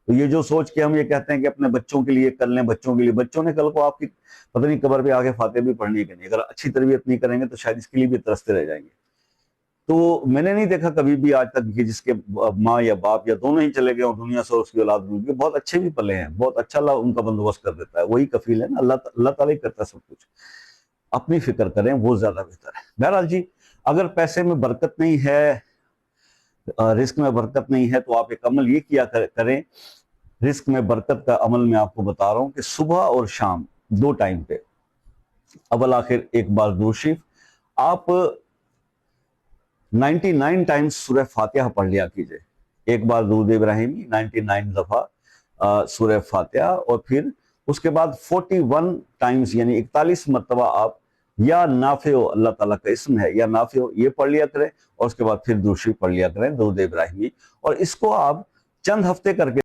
تو یہ جو سوچ کے ہم یہ کہتے ہیں کہ اپنے بچوں کے لیے کر لیں، بچوں کے لیے، بچوں نے کل کو آپ کی پتہ نہیں قبر پہ آگے فاتحہ بھی پڑھنی ہے کہ نہیں، اگر اچھی تربیت نہیں کریں گے تو شاید اس کے لیے بھی ترستے رہ جائیں گے۔ تو میں نے نہیں دیکھا کبھی بھی آج تک کہ جس کے ماں یا باپ یا دونوں ہی چلے گئے اور دنیا سے اس کی اولاد روٹ گئی، بہت اچھے بھی پلے ہیں، بہت اچھا اللہ ان کا بندوبست کر دیتا ہے، وہی کفیل ہے نا، اللہ تعالیٰ ہی کرتا ہے سب کچھ۔ اپنی فکر کریں، وہ زیادہ بہتر ہے۔ بہرحال جی، اگر پیسے میں برکت نہیں ہے، رزق میں برکت نہیں ہے، تو آپ ایک عمل یہ کیا کریں، رزق میں برکت کا عمل میں آپ کو بتا رہا ہوں کہ صبح اور شام دو ٹائم پہ اول آخر ایک بار درود شریف آپ 99 ٹائمز سورہ فاتحہ پڑھ لیا کیجئے، ایک بار درود ابراہیمی 99 دفعہ سورہ فاتحہ، اور پھر اس کے بعد 41 ٹائمز یعنی 41 مرتبہ آپ یا نافع اللہ تعالیٰ کا اسم ہے یا نافع یہ پڑھ لیا کریں، اور اس کے بعد پھر درود شریف پڑھ لیا کریں، درود ابراہیمی، اور اس کو آپ چند ہفتے کر کے